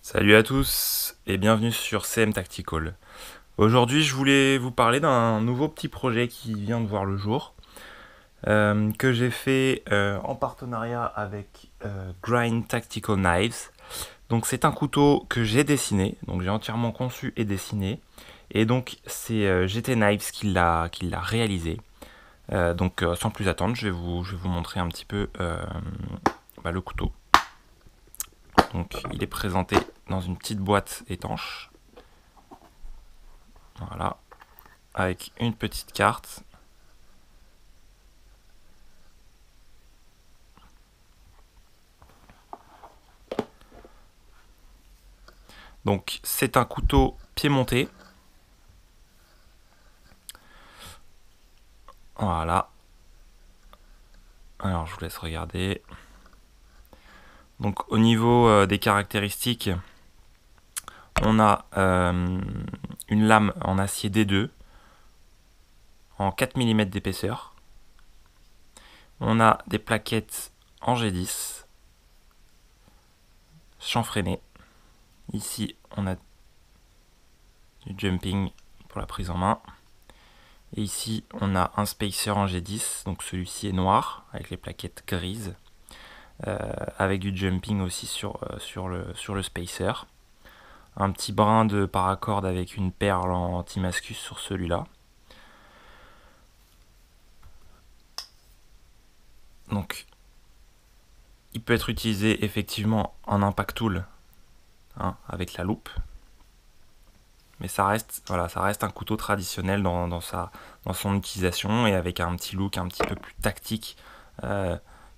Salut à tous et bienvenue sur CM Tactical. Aujourd'hui, je voulais vous parler d'un nouveau petit projet qui vient de voir le jour, que j'ai fait en partenariat avec Grind Tactical Knives. Donc c'est un couteau que j'ai dessiné, donc j'ai entièrement conçu et dessiné, et donc c'est GT Knives qui l'a réalisé. Sans plus attendre, je vais vous montrer un petit peu le couteau. Donc il est présenté dans une petite boîte étanche. Voilà, avec une petite carte. Donc c'est un couteau piémonté. Voilà. Alors je vous laisse regarder. Donc au niveau des caractéristiques, on a une lame en acier D2 en 4 mm d'épaisseur. On a des plaquettes en G10 chanfreinées. Ici on a du jumping pour la prise en main. Et ici on a un spacer en G10, donc celui-ci est noir avec les plaquettes grises. Avec du jumping aussi sur le spacer. Un petit brin de paracorde avec une perle en anti-mascus sur celui-là. Donc, il peut être utilisé effectivement en impact tool, avec la loupe. Mais ça reste un couteau traditionnel dans son utilisation et avec un petit look un petit peu plus tactique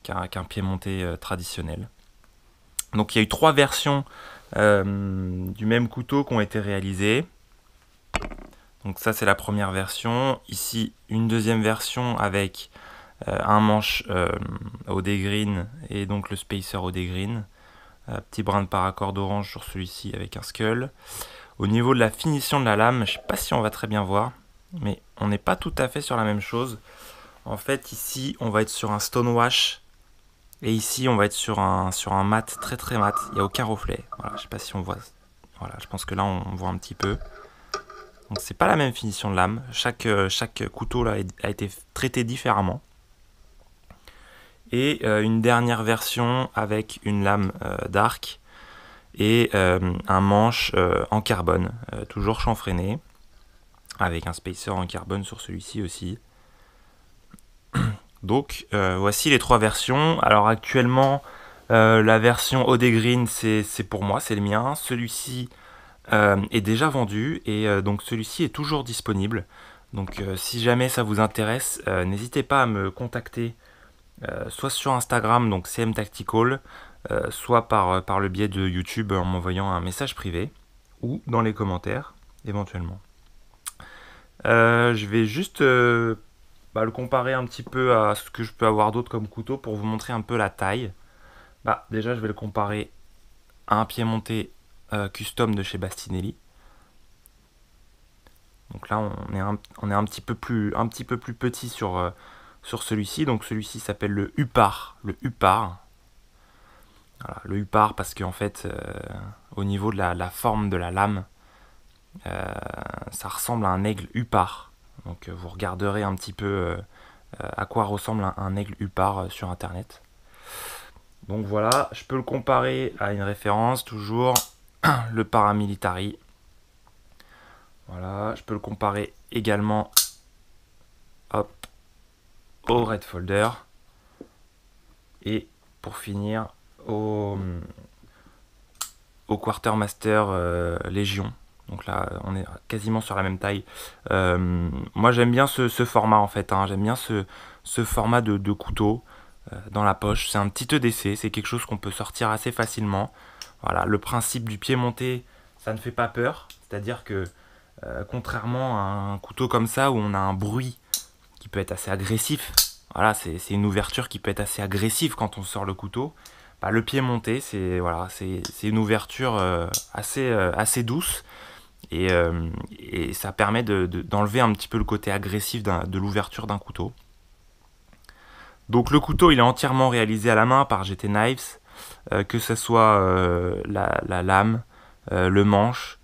qu'un piémonté traditionnel. Donc il y a eu 3 versions du même couteau qui ont été réalisées. Donc ça c'est la première version. Ici une deuxième version avec un manche OD green et donc le spacer OD green. Petit brin de paracorde orange sur celui-ci avec un skull. Au niveau de la finition de la lame, je ne sais pas si on va très bien voir, mais on n'est pas tout à fait sur la même chose. En fait ici on va être sur un stonewash. Et ici, on va être sur un mat très très mat. Il n'y a aucun reflet. Voilà, je sais pas si on voit. Voilà, je pense que là, on voit un petit peu. Donc, c'est pas la même finition de lame. Chaque couteau là a été traité différemment. Et une dernière version avec une lame d'arc et un manche en carbone, toujours chanfreiné, avec un spacer en carbone sur celui-ci aussi. Donc voici les 3 versions. Alors actuellement, la version OD Green, c'est pour moi, c'est le mien. Celui-ci est déjà vendu et donc celui-ci est toujours disponible. Donc si jamais ça vous intéresse, n'hésitez pas à me contacter soit sur Instagram, donc CM Tactical, soit par le biais de YouTube en m'envoyant un message privé ou dans les commentaires éventuellement. Je vais juste le comparer un petit peu à ce que je peux avoir d'autre comme couteau pour vous montrer un peu la taille. Déjà, je vais le comparer à un piémonté custom de chez Bastinelli. Donc là, on est un petit peu plus petit sur celui-ci. Donc celui-ci s'appelle le Hupar. Le Hupar. Voilà, le Hupar parce qu'en fait, au niveau de la forme de la lame, ça ressemble à un aigle Hupar. Donc vous regarderez un petit peu à quoi ressemble un aigle Hupar sur internet. Donc voilà, je peux le comparer à une référence, toujours le paramilitary. Voilà, je peux le comparer également hop, au Red Folder. Et pour finir, au Quartermaster Légion. Donc là, on est quasiment sur la même taille. Moi, j'aime bien ce format en fait. J'aime bien ce format de couteau dans la poche. C'est un petit EDC, c'est quelque chose qu'on peut sortir assez facilement. Voilà, le principe du pied monté, ça ne fait pas peur. C'est-à-dire que contrairement à un couteau comme ça où on a un bruit qui peut être assez agressif, voilà, c'est une ouverture qui peut être assez agressive quand on sort le couteau. Le pied monté, c'est une ouverture assez douce et ça permet d'enlever un petit peu le côté agressif de l'ouverture d'un couteau. Donc le couteau, il est entièrement réalisé à la main par GT Knives, que ce soit la lame, le manche,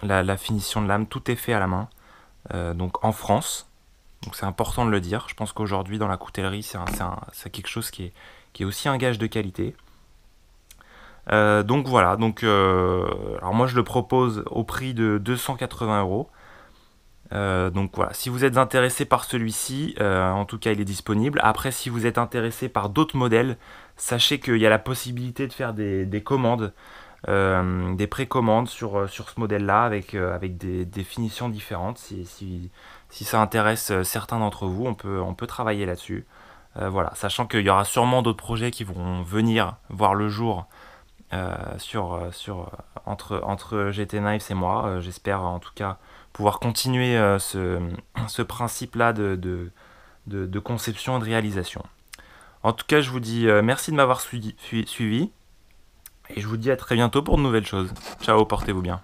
la finition de lame, tout est fait à la main, donc en France. Donc c'est important de le dire. Je pense qu'aujourd'hui dans la coutellerie, c'est quelque chose qui est aussi un gage de qualité. Donc voilà, alors moi je le propose au prix de 280 euros. Donc voilà, si vous êtes intéressé par celui-ci, en tout cas il est disponible. Après, si vous êtes intéressé par d'autres modèles, sachez qu'il y a la possibilité de faire des commandes, des précommandes sur ce modèle-là avec des finitions différentes. Si ça intéresse certains d'entre vous, on peut travailler là-dessus. Voilà, sachant qu'il y aura sûrement d'autres projets qui vont venir voir le jour entre GT Knives et moi. J'espère en tout cas pouvoir continuer ce principe-là de conception et de réalisation. En tout cas, je vous dis merci de m'avoir suivi et je vous dis à très bientôt pour de nouvelles choses. Ciao, portez-vous bien.